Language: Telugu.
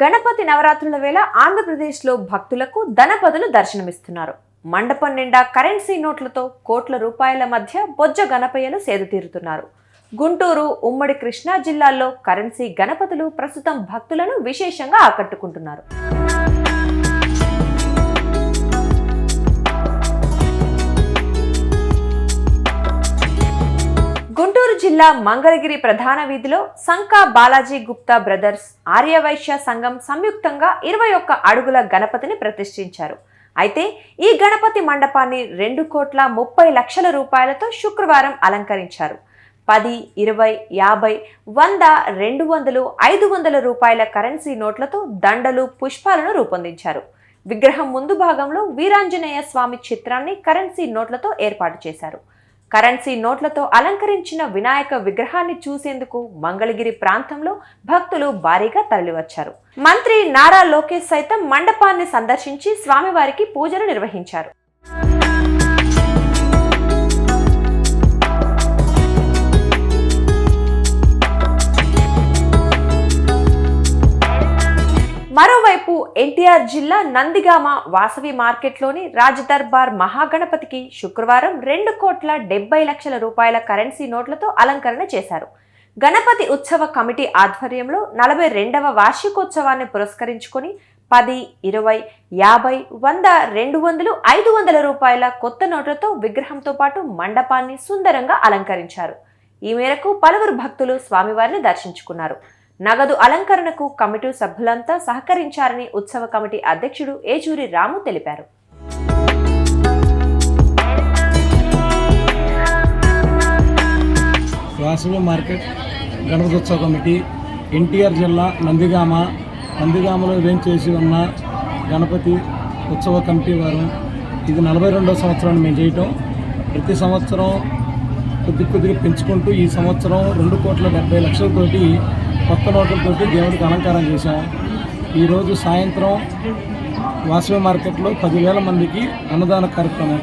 గణపతి నవరాత్రుల వేళ ఆంధ్రప్రదేశ్లో భక్తులకు ధనపదులు దర్శనమిస్తున్నారు. మండపం నిండా కరెన్సీ నోట్లతో కోట్ల రూపాయల మధ్య బొజ్జ గణపయ్యలు సేదతీరుతున్నారు. గుంటూరు, ఉమ్మడి కృష్ణా జిల్లాల్లో కరెన్సీ గణపతులు ప్రస్తుతం భక్తులను విశేషంగా ఆకట్టుకుంటున్నారు. గుంటూరు జిల్లా మంగళగిరి ప్రధాన వీధిలో సంకా బాలాజీ గుప్తా బ్రదర్స్ ఆర్యవైశ్య సంఘం సంయుక్తంగా 21 అడుగుల గణపతిని ప్రతిష్ఠించారు. అయితే ఈ గణపతి మండపాన్ని 2,30,00,000 రూపాయలతో శుక్రవారం అలంకరించారు. 10, 20, 50, 100, 200, 500 రూపాయల కరెన్సీ నోట్లతో దండలు, పుష్పాలను రూపొందించారు. విగ్రహం ముందు భాగంలో వీరాంజనేయ స్వామి చిత్రాన్ని కరెన్సీ నోట్లతో ఏర్పాటు చేశారు. కరెన్సీ నోట్లతో అలంకరించిన వినాయక విగ్రహాన్ని చూసేందుకు మంగళగిరి ప్రాంతంలో భక్తులు భారీగా తరలివచ్చారు. మంత్రి నారా లోకేష్ సైతం మండపాన్ని సందర్శించి స్వామివారికి పూజలు నిర్వహించారు. మరోవైపు ఎన్టీఆర్ జిల్లా నందిగామ వాసవి మార్కెట్లోని రాజదర్బార్ మహాగణపతికి శుక్రవారం 2,70,00,000 రూపాయల కరెన్సీ నోట్లతో అలంకరణ చేశారు. గణపతి ఉత్సవ కమిటీ ఆధ్వర్యంలో 42వ వార్షికోత్సవాన్ని పురస్కరించుకొని 10, 20, 50, 100, 200, 500 రూపాయల కొత్త నోట్లతో విగ్రహంతో పాటు మండపాన్ని సుందరంగా అలంకరించారు. ఈ మేరకు పలువురు భక్తులు స్వామివారిని దర్శించుకున్నారు. నగదు అలంకరణకు కమిటీ సభ్యులంతా సహకరించారని ఉత్సవ కమిటీ అధ్యక్షుడు ఏచూరి రాము తెలిపారు. వాసవి మార్కెట్ గణపతోత్సవ కమిటీ ఎన్టీఆర్ జిల్లా నందిగామలో రేంజ్ చేసి ఉన్న గణపతి ఉత్సవ కమిటీ వారు ఇది 42వ సంవత్సరాన్ని మేము చేయటం. ప్రతి సంవత్సరం కొద్దిగా పెంచుకుంటూ ఈ సంవత్సరం 2,70,00,000 కొత్త నోట్లతోటి దేవుడికి అలంకారం చేశాం. ఈరోజు సాయంత్రం వాసవి మార్కెట్లో 10,000 మందికి అన్నదాన కార్యక్రమం